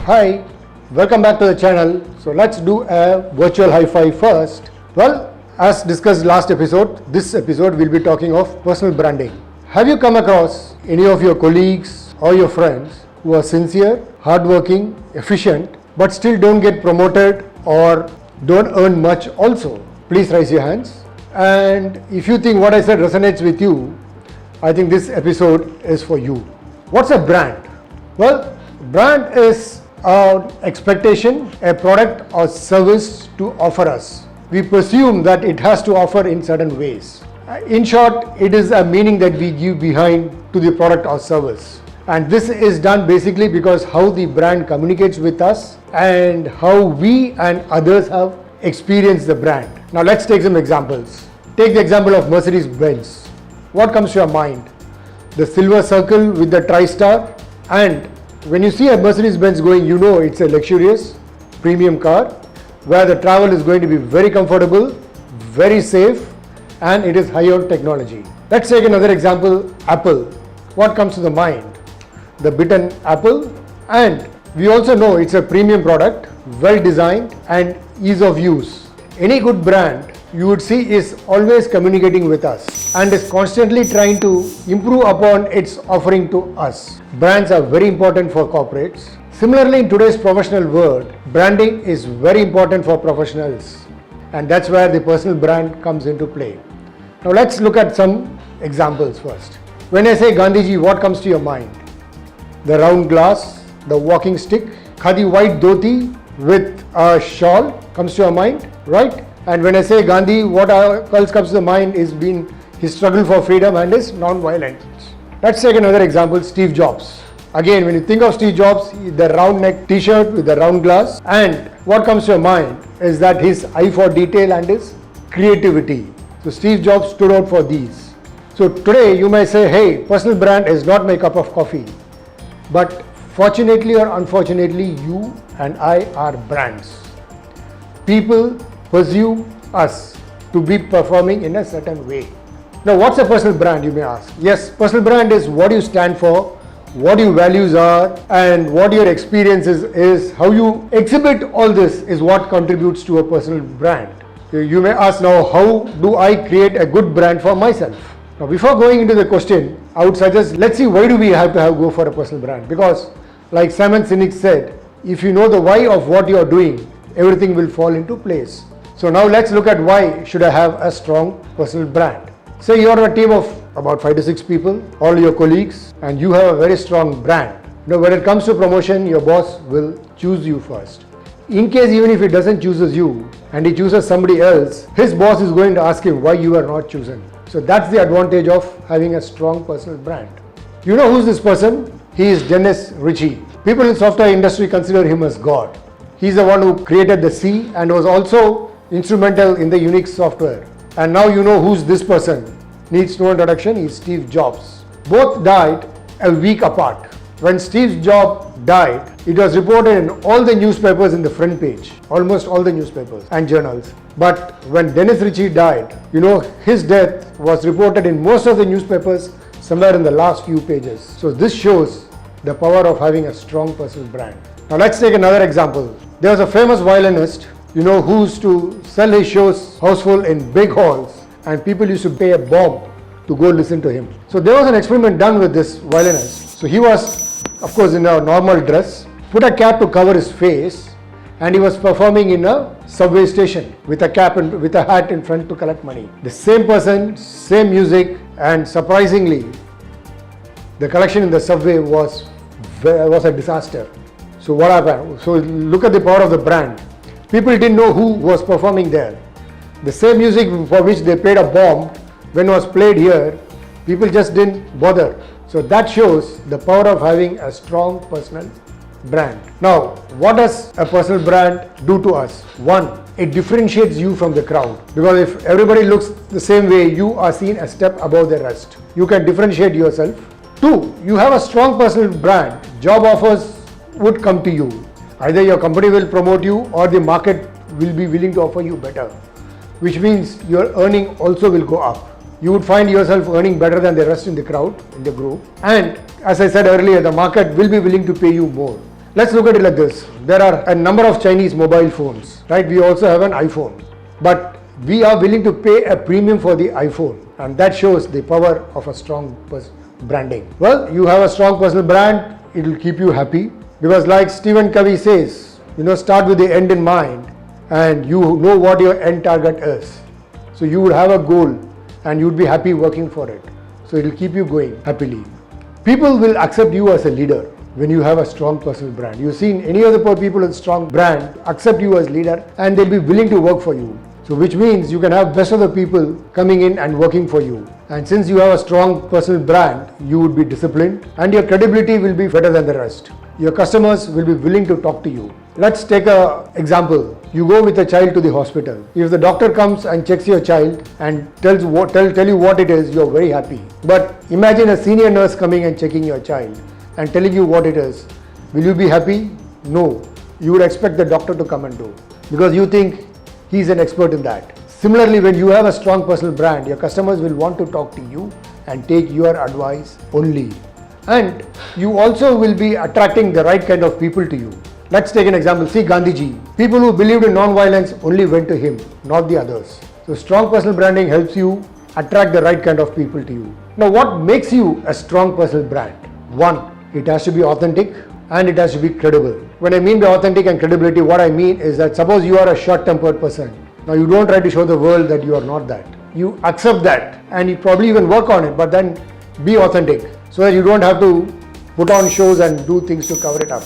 Hi, welcome back to the channel. So let's do a virtual high five first. Well, as discussed last episode, this episode we'll be talking of personal branding. Have you come across any of your colleagues or your friends who are sincere, hardworking, efficient, but still don't get promoted or don't earn much also? Please raise your hands. And if you think what I said resonates with you, I think this episode is for you. What's a brand? Well, brand is an expectation, a product or service to offer us. We presume that it has to offer in certain ways. In short, it is a meaning that we give behind to the product or service. And this is done basically because how the brand communicates with us and how we and others have experienced the brand. Now let's take some examples. Take the example of Mercedes-Benz. What comes to your mind? The silver circle with the tri-star, and when you see a Mercedes-Benz going, you know it's a luxurious premium car where the travel is going to be very comfortable, very safe, and it is high on technology. Let's take another example, Apple. What comes to the mind? The bitten apple, and we also know it's a premium product, well designed and ease of use. Any good brand you would see is always communicating with us and is constantly trying to improve upon its offering to us. Brands are very important for corporates. Similarly, in today's professional world, branding is very important for professionals, and that's where the personal brand comes into play. Now let's look at some examples first. When I say Gandhiji, what comes to your mind? The round glass, the walking stick, khadi white dhoti with a shawl comes to your mind, right? And when I say Gandhi, what else comes to the mind is his struggle for freedom and his non-violence. Let's take another example, Steve Jobs. Again, when you think of Steve Jobs, the round neck t-shirt with the round glass, and what comes to your mind is that his eye for detail and his creativity. So Steve Jobs stood out for these. So today you may say, hey, personal brand is not my cup of coffee. But fortunately or unfortunately, you and I are brands. People pursue us to be performing in a certain way. Now, what's a personal brand, you may ask? Yes, personal brand is what you stand for, what your values are, and what your experience is how you exhibit all this is what contributes to a personal brand. You may ask now, how do I create a good brand for myself? Now, before going into the question, I would suggest, let's see why do we have to go for a personal brand? Because like Simon Sinek said, if you know the why of what you are doing, everything will fall into place. So now let's look at why should I have a strong personal brand. Say you are a team of about 5 to 6 people, all your colleagues, and you have a very strong brand. Now when it comes to promotion, your boss will choose you first. In case even if he doesn't choose you and he chooses somebody else, his boss is going to ask him why you are not chosen. So that's the advantage of having a strong personal brand. You know who's this person? He is Dennis Ritchie. People in software industry consider him as God. He's the one who created the C and was also instrumental in the Unix software. And now you know who's this person. Needs no introduction, he's Steve Jobs. Both died a week apart. When Steve Jobs died, it was reported in all the newspapers in the front page, almost all the newspapers and journals. But when Dennis Ritchie died, you know, his death was reported in most of the newspapers somewhere in the last few pages. So this shows the power of having a strong personal brand. Now let's take another example. There was a famous violinist, you know, who used to sell his shows houseful in big halls, and people used to pay a bomb to go listen to him. So there was an experiment done with this violinist. So he was, of course, in a normal dress, put a cap to cover his face, and he was performing in a subway station with a cap and with a hat in front to collect money. The same person, same music, and surprisingly, the collection in the subway was a disaster. So what happened? So look at the power of the brand. People didn't know who was performing there. The same music for which they paid a bomb, when it was played here, people just didn't bother. So that shows the power of having a strong personal brand. Now, what does a personal brand do to us? One, it differentiates you from the crowd. Because if everybody looks the same way, you are seen a step above the rest. You can differentiate yourself. Two, you have a strong personal brand. Job offers would come to you. Either your company will promote you or the market will be willing to offer you better, which means your earning also will go up. You would find yourself earning better than the rest in the crowd, in the group. And as I said earlier, the market will be willing to pay you more. Let's look at it like this. There are a number of Chinese mobile phones, right? We also have an iPhone, but we are willing to pay a premium for the iPhone, and that shows the power of a strong branding. Well, you have a strong personal brand, it will keep you happy, because like Stephen Covey says, start with the end in mind, and you know what your end target is. So you would have a goal and you would be happy working for it. So it will keep you going happily. People will accept you as a leader when you have a strong personal brand. You've seen any other people with strong brand accept you as leader, and they'll be willing to work for you. So which means you can have best of the people coming in and working for you. And since you have a strong personal brand, you would be disciplined and your credibility will be better than the rest. Your customers will be willing to talk to you. Let's take an example. You go with a child to the hospital. If the doctor comes and checks your child and tell you what it is, you're very happy. But imagine a senior nurse coming and checking your child and telling you what it is. Will you be happy? No. You would expect the doctor to come and do, because you think he's an expert in that. Similarly, when you have a strong personal brand, your customers will want to talk to you and take your advice only. And you also will be attracting the right kind of people to you. Let's take an example. See Gandhiji. People who believed in non-violence only went to him, not the others. So strong personal branding helps you attract the right kind of people to you. Now, what makes you a strong personal brand? One, it has to be authentic and it has to be credible. When I mean by authentic and credibility, what I mean is that suppose you are a short-tempered person. Now you don't try to show the world that you are not that. You accept that and you probably even work on it, but then be authentic so that you don't have to put on shows and do things to cover it up.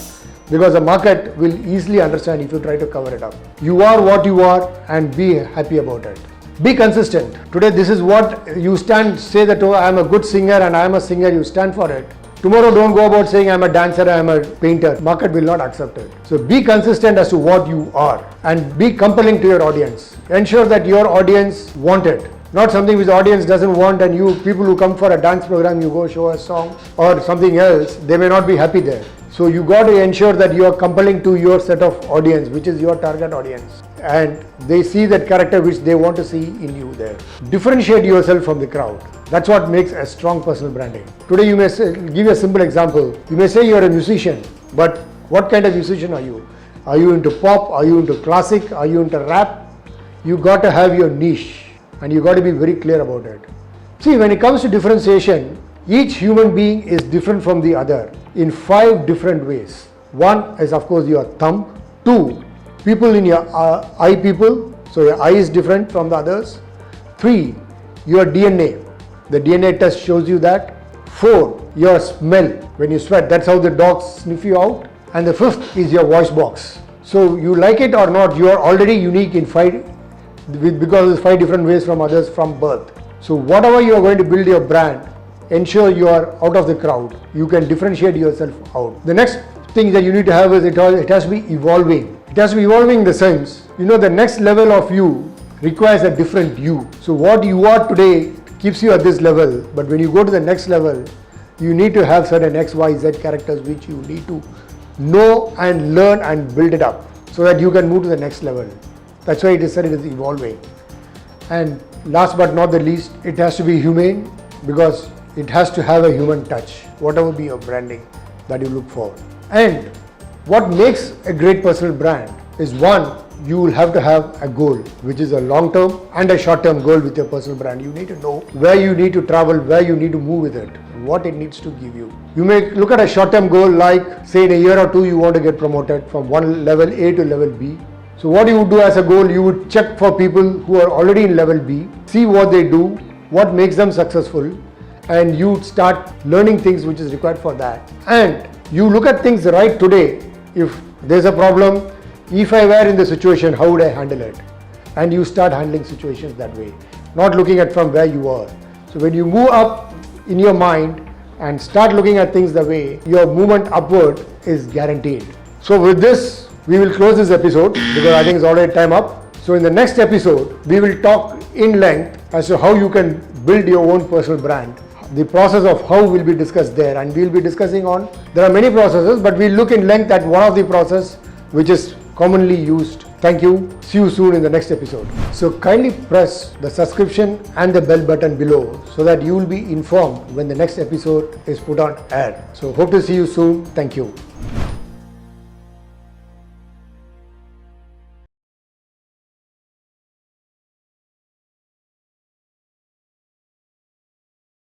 Because the market will easily understand if you try to cover it up. You are what you are and be happy about it. Be consistent. Today this is what you say that, oh, I am a good singer and I am a singer, you stand for it. Tomorrow don't go about saying I am a dancer, I am a painter. Market will not accept it. So be consistent as to what you are and be compelling to your audience. Ensure that your audience want it. Not something which the audience doesn't want, and you people who come for a dance program, you go show a song or something else, they may not be happy there. So you got to ensure that you are compelling to your set of audience, which is your target audience, and they see that character which they want to see in you there. Differentiate yourself from the crowd. That's what makes a strong personal branding. Today you may give a simple example. You may say you are a musician, but what kind of musician are you? Are you into pop? Are you into classic? Are you into rap? You got to have your niche and you got to be very clear about it. See, when it comes to differentiation, each human being is different from the other in 5 different ways. One is of course your thumb. 2, people in your eye people, so your eye is different from the others. 3, your DNA. The DNA test shows you that. 4, your smell. When you sweat, that's how the dogs sniff you out. And the 5th is your voice box. So you like it or not, you are already unique in 5 because there's 5 different ways from others from birth. So whatever you are going to build your brand, ensure you are out of the crowd. You can differentiate yourself out. The next thing that you need to have is it has to be evolving. It has to be evolving in the sense, the next level of you requires a different you. So what you are today keeps you at this level, but when you go to the next level, you need to have certain X, Y, Z characters which you need to know and learn and build it up so that you can move to the next level. That's why it is said it is evolving. And last but not the least, it has to be humane because it has to have a human touch, whatever be your branding that you look for. And what makes a great personal brand is one, you will have to have a goal, which is a long-term and a short-term goal with your personal brand. You need to know where you need to travel, where you need to move with it, what it needs to give you. You may look at a short-term goal like, say in a year or 2, you want to get promoted from one level A to level B. So what you would do as a goal, you would check for people who are already in level B, see what they do, what makes them successful, and you start learning things which is required for that. And you look at things right today. If there's a problem, if I were in the situation, how would I handle it? And you start handling situations that way, not looking at from where you are. So when you move up in your mind and start looking at things the way, your movement upward is guaranteed. So with this, we will close this episode because I think it's already time up. So in the next episode, we will talk in length as to how you can build your own personal brand. The process of how will be discussed there, and we will be discussing on, there are many processes, but we'll look in length at one of the process which is commonly used. Thank you. See you soon in the next episode. So kindly press the subscription and the bell button below so that you will be informed when the next episode is put on air. So hope to see you soon. Thank you.